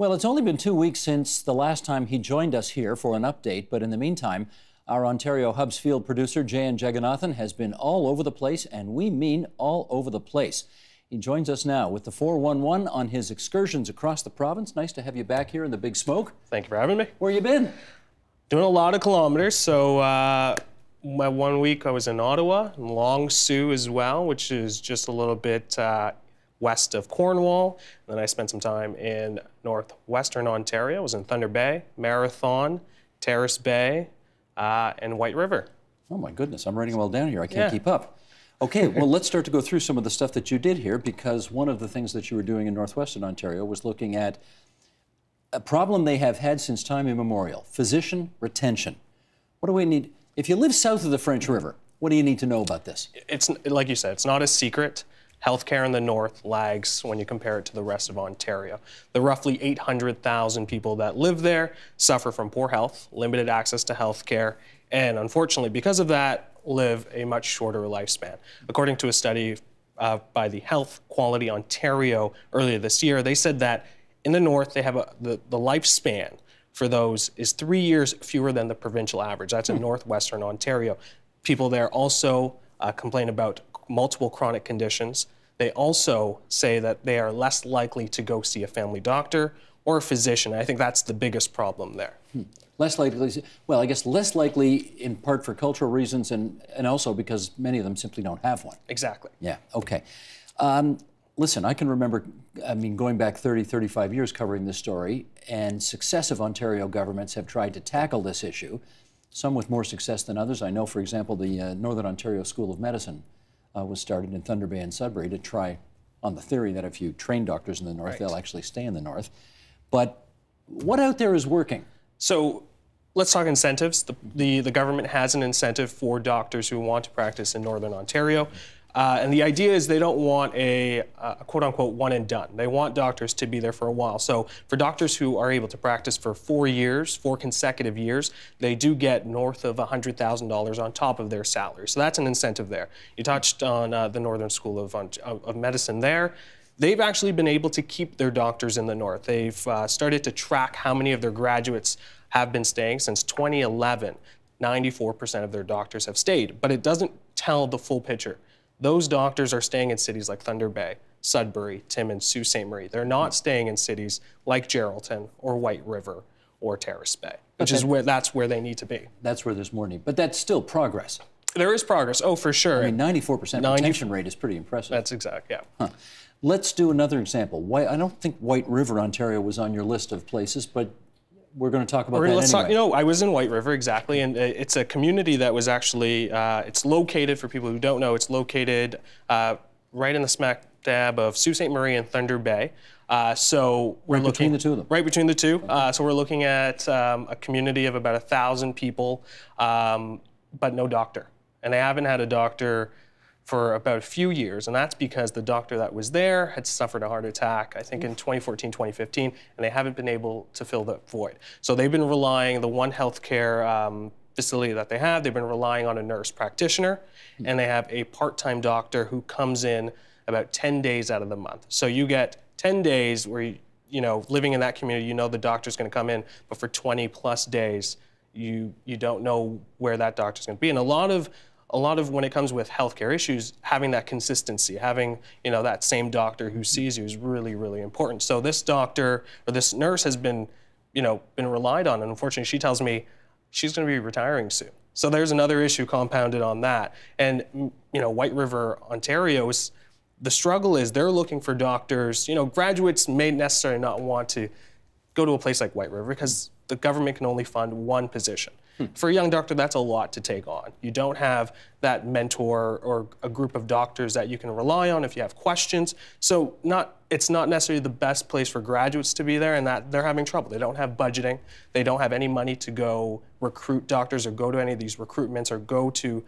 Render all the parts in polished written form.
Well, it's only been 2 weeks since the last time he joined us here for an update, but in the meantime, our Ontario Hub's field producer, Jeyan Jeganathan, has been all over the place, and we mean all over the place. He joins us now with the 411 on his excursions across the province. Nice to have you back here in the Big Smoke. Thank you for having me. Where you been? Doing a lot of kilometers. So my 1 week I was in Ottawa, and Long Sault as well, which is just a little bit west of Cornwall. And then I spent some time in northwestern Ontario. I was in Thunder Bay, Marathon, Terrace Bay, and White River. Oh my goodness, I'm writing them all down here. I can't keep up. Okay, well, let's start to go through some of the stuff that you did here, because one of the things that you were doing in northwestern Ontario was looking at a problem they have had since time immemorial: physician retention. What do we need? If you live south of the French River, what do you need to know about this? It's like you said, it's not a secret. Healthcare in the north lags when you compare it to the rest of Ontario. The roughly 800,000 people that live there suffer from poor health, limited access to healthcare, and unfortunately, because of that, live a much shorter lifespan. According to a study by the Health Quality Ontario earlier this year, they said that in the north, they have the lifespan for those is 3 years fewer than the provincial average. That's in northwestern Ontario. People there also complain about multiple chronic conditions. They also say that they are less likely to go see a family doctor or a physician. I think that's the biggest problem there. Less likely, well, I guess less likely in part for cultural reasons and also because many of them simply don't have one. Exactly. Yeah, okay. Listen, I can remember, going back 30, 35 years covering this story, and successive Ontario governments have tried to tackle this issue, some with more success than others. I know, for example, the Northern Ontario School of Medicine was started in Thunder Bay and Sudbury to try, on the theory that if you train doctors in the north, they'll actually stay in the north. But what out there is working? So let's talk incentives. The government has an incentive for doctors who want to practice in Northern Ontario. And the idea is they don't want a quote-unquote one and done. They want doctors to be there for a while. So for doctors who are able to practice for 4 years, 4 consecutive years, they do get north of $100,000 on top of their salary. So that's an incentive there. You touched on the Northern School of Medicine there. They've actually been able to keep their doctors in the north. They've started to track how many of their graduates have been staying. Since 2011, 94% of their doctors have stayed, but it doesn't tell the full picture. Those doctors are staying in cities like Thunder Bay, Sudbury, Timmins, Sault Ste. Marie. They're not staying in cities like Geraldton or White River or Terrace Bay, which is that's where they need to be. That's where there's more need, but that's still progress. There is progress, oh, for sure. I mean, 94% retention rate is pretty impressive. That's exact, yeah. Huh. Let's do another example. I don't think White River, Ontario was on your list of places, but we're going to talk about that anyway. I was in White River, exactly, and it's a community that was actually, it's located, for people who don't know, it's located right in the smack dab of Sault Ste. Marie and Thunder Bay. So we're looking between the two of them. Right between the two. So we're looking at a community of about 1,000 people, but no doctor. And they haven't had a doctor for about a few years, and that's because the doctor that was there had suffered a heart attack, I think in 2014, 2015, and they haven't been able to fill that void. So they've been relying, the one healthcare facility that they have, they've been relying on a nurse practitioner, and they have a part-time doctor who comes in about 10 days out of the month. So you get 10 days where, living in that community, the doctor's gonna come in, but for 20 plus days, you don't know where that doctor's gonna be. And a lot of when it comes with healthcare issues, having that consistency, having that same doctor who sees you is really, really important. So this doctor or this nurse has been relied on, and unfortunately, she tells me she's going to be retiring soon. So there's another issue compounded on that. And White River, Ontario, the struggle is they're looking for doctors. Graduates may necessarily not want to go to a place like White River because the government can only fund one position. For a young doctor, that's a lot to take on. You don't have that mentor or a group of doctors that you can rely on if you have questions. So it's not necessarily the best place for graduates to be there, and that they're having trouble. They don't have budgeting. They don't have any money to go recruit doctors or go to any of these recruitments or go to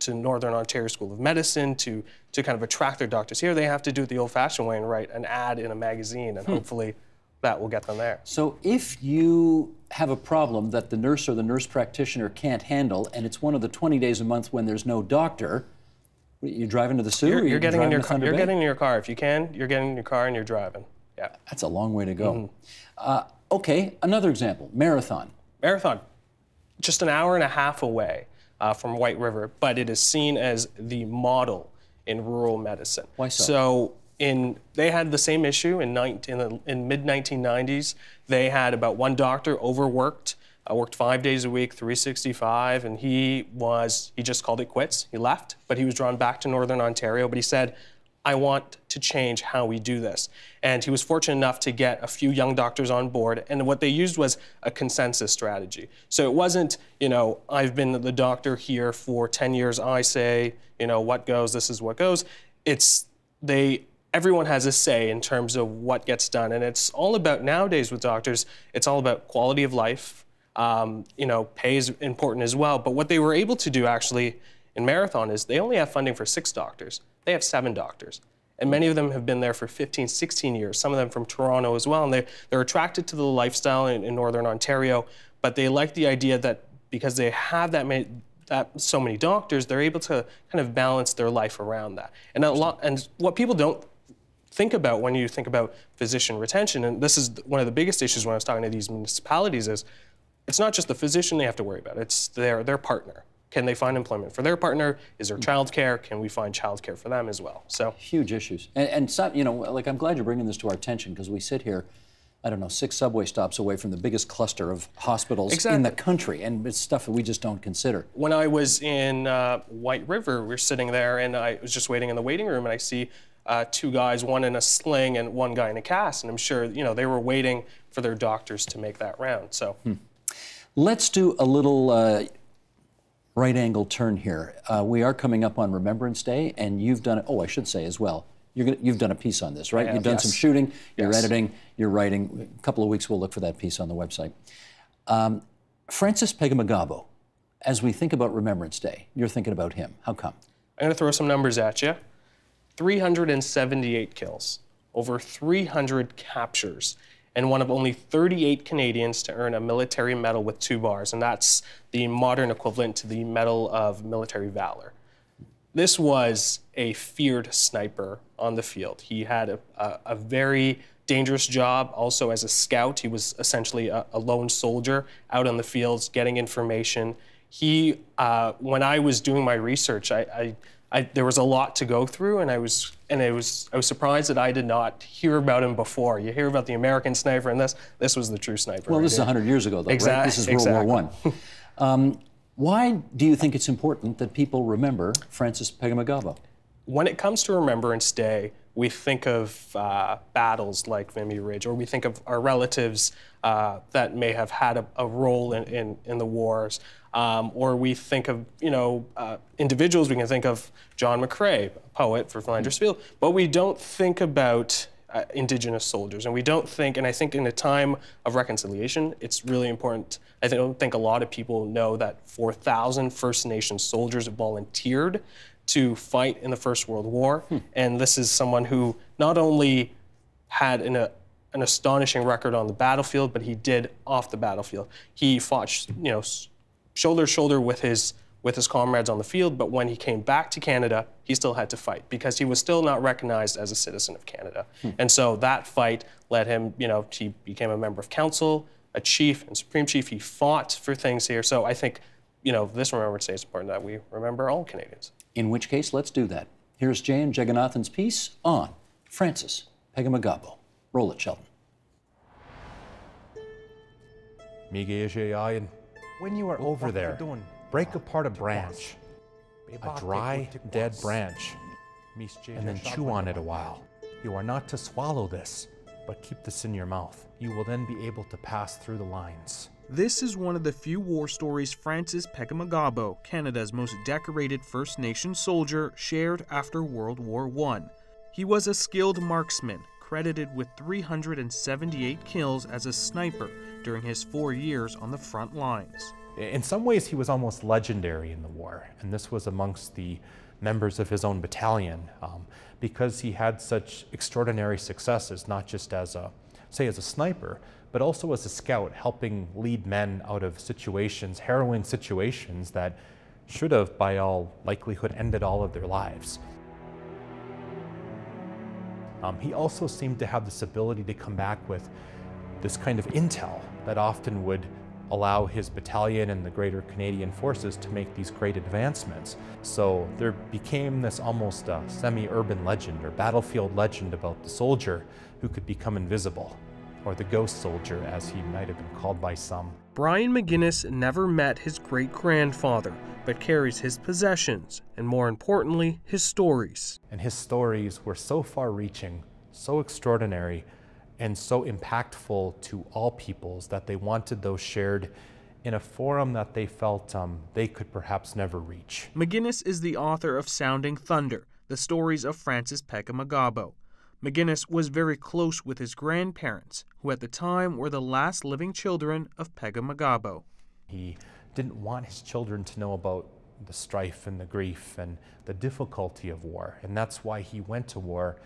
Northern Ontario School of Medicine to kind of attract their doctors here. They have to do it the old-fashioned way and write an ad in a magazine, and hopefully that will get them there. So if you have a problem that the nurse or the nurse practitioner can't handle, and it's one of the 20 days a month when there's no doctor, you drive into the Sault? You're getting in your car. You're getting in your car if you can. You're getting in your car and you're driving. Yeah. That's a long way to go. Okay, another example, marathon. Marathon, just an hour and a half away from White River, but it is seen as the model in rural medicine. Why so? So they had the same issue in mid-1990s. They had about one doctor overworked, worked 5 days a week, 365, and he just called it quits. He left, but he was drawn back to Northern Ontario, but he said, I want to change how we do this. And he was fortunate enough to get a few young doctors on board, and what they used was a consensus strategy. So it wasn't, I've been the doctor here for 10 years, I say, what goes, this is what goes. Everyone has a say in terms of what gets done, and it's all about, nowadays with doctors, it's all about quality of life. Pay is important as well, but what they were able to do actually in Marathon is they only have funding for 6 doctors. They have 7 doctors, and many of them have been there for 15, 16 years, some of them from Toronto as well, and they're attracted to the lifestyle in Northern Ontario, but they like the idea that because they have so many doctors, they're able to kind of balance their life around that. And what people don't think about when you think about physician retention, and this is one of the biggest issues when I was talking to these municipalities, is it's not just the physician they have to worry about, it's their partner. Can they find employment for their partner? Is there childcare? Can we find childcare for them as well? So huge issues. And some, like, I'm glad you're bringing this to our attention, because we sit here, I don't know, 6 subway stops away from the biggest cluster of hospitals in the country, and it's stuff that we just don't consider. When I was in White River, we were sitting there, and I was just waiting in the waiting room, and I see 2 guys, one in a sling and one guy in a cast, and I'm sure, they were waiting for their doctors to make that round. So let's do a little right-angle turn here. We are coming up on Remembrance Day, and you've done, I should say as well, you've done a piece on this, right? You've done some shooting, you're editing, you're writing. A couple of weeks we'll look for that piece on the website. Francis Pegahmagabow, as we think about Remembrance Day, you're thinking about him. How come? I'm going to throw some numbers at you. 378 kills, over 300 captures, and one of only 38 Canadians to earn a military medal with 2 bars, and that's the modern equivalent to the Medal of Military Valor. This was a feared sniper on the field. He had a very dangerous job. Also as a scout, he was essentially a lone soldier out on the fields getting information. When I was doing my research, there was a lot to go through, and I was surprised that I did not hear about him before. You hear about the American sniper, and this was the true sniper. Well, this is 100 years ago, though, right? This is World War I. Why do you think it's important that people remember Francis Pegahmagabow? When it comes to Remembrance Day, we think of battles like Vimy Ridge, or we think of our relatives that may have had a role in the wars, or we think of individuals. We can think of John McCrae, a poet for Flanders Field, but we don't think about Indigenous soldiers, and we don't think. And I think in a time of reconciliation, it's really important. I don't think a lot of people know that 4,000 First Nations soldiers volunteered to fight in the First World War, and this is someone who not only had an astonishing record on the battlefield, but he did off the battlefield. He fought, shoulder to shoulder with his comrades on the field, but when he came back to Canada, he still had to fight because he was still not recognized as a citizen of Canada. And so that fight led him, he became a member of council, a chief and supreme chief. He fought for things here. So I think, this Remembrance Day is important that we remember all Canadians. In which case, let's do that. Here's Jeyan Jeganathan's piece on Francis Pegahmagabow. Roll it, Sheldon. When you are over there, break apart a branch, a dry, dead branch, and then chew on it a while. You are not to swallow this, but keep this in your mouth. You will then be able to pass through the lines. This is one of the few war stories Francis Pegahmagabow, Canada's most decorated First Nation soldier, shared after World War I. He was a skilled marksman, credited with 378 kills as a sniper during his 4 years on the front lines. In some ways, he was almost legendary in the war, and this was amongst the members of his own battalion, because he had such extraordinary successes, not just as a sniper, but also as a scout, helping lead men out of situations, harrowing situations that should have, by all likelihood, ended all of their lives. He also seemed to have this ability to come back with this kind of intel that often would allow his battalion and the greater Canadian forces to make these great advancements. So there became this almost semi-urban legend or battlefield legend about the soldier who could become invisible, or the ghost soldier as he might have been called by some. Brian McGuinness never met his great-grandfather, but carries his possessions, and more importantly, his stories. And his stories were so far-reaching, so extraordinary, and so impactful to all peoples that they wanted those shared in a forum that they felt they could perhaps never reach. McGuinness is the author of Sounding Thunder, the stories of Francis Pegahmagabow. McGuinness was very close with his grandparents, who at the time were the last living children of Pegahmagabow. He didn't want his children to know about the strife and the grief and the difficulty of war, and that's why he went to war,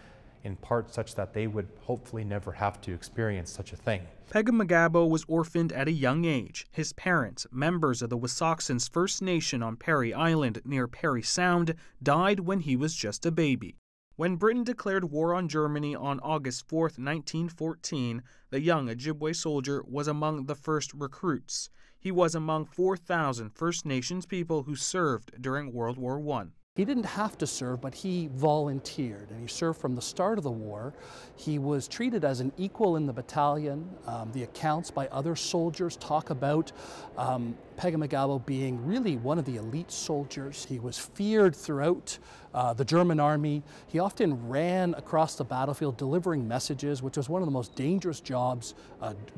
in part such that they would hopefully never have to experience such a thing. Pegahmagabow was orphaned at a young age. His parents, members of the Wissahickons First Nation on Perry Island near Perry Sound, died when he was just a baby. When Britain declared war on Germany on August 4, 1914, the young Ojibwe soldier was among the first recruits. He was among 4,000 First Nations people who served during World War I. He didn't have to serve, but he volunteered, and he served from the start of the war. He was treated as an equal in the battalion. The accounts by other soldiers talk about Pegahmagabow being really one of the elite soldiers. He was feared throughout the German army. He often ran across the battlefield delivering messages, which was one of the most dangerous jobs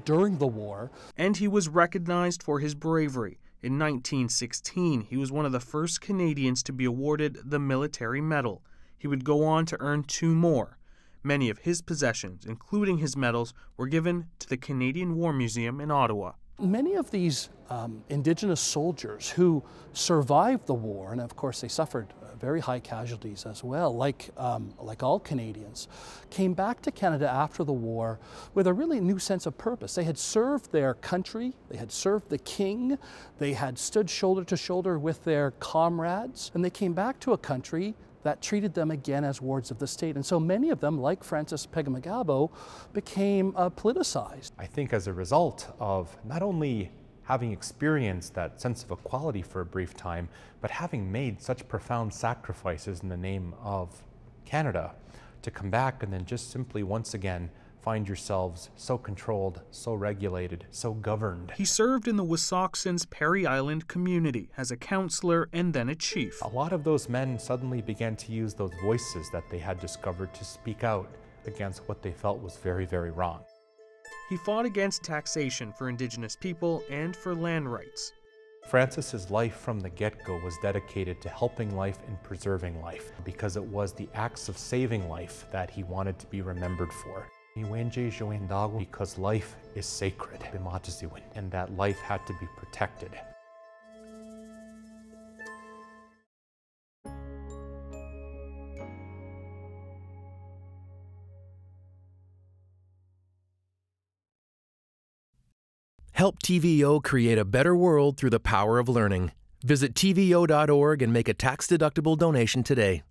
during the war. And he was recognized for his bravery. In 1916, he was one of the first Canadians to be awarded the Military Medal. He would go on to earn 2 more. Many of his possessions, including his medals, were given to the Canadian War Museum in Ottawa. Many of these Indigenous soldiers who survived the war, and of course they suffered very high casualties as well, like all Canadians, came back to Canada after the war with a really new sense of purpose. They had served their country, they had served the king, they had stood shoulder to shoulder with their comrades, and they came back to a country that treated them again as wards of the state. And so many of them, like Francis Pegahmagabow, became politicized. I think as a result of not only having experienced that sense of equality for a brief time, but having made such profound sacrifices in the name of Canada, to come back and then just simply once again find yourselves so controlled, so regulated, so governed. He served in the Wissahickons Perry Island community as a counselor and then a chief. A lot of those men suddenly began to use those voices that they had discovered to speak out against what they felt was very, very wrong. He fought against taxation for Indigenous people and for land rights. Francis's life from the get-go was dedicated to helping life and preserving life, because it was the acts of saving life that he wanted to be remembered for. Jeyan Jeganathan, because life is sacred, and that life had to be protected. Help TVO create a better world through the power of learning. Visit TVO.org and make a tax-deductible donation today.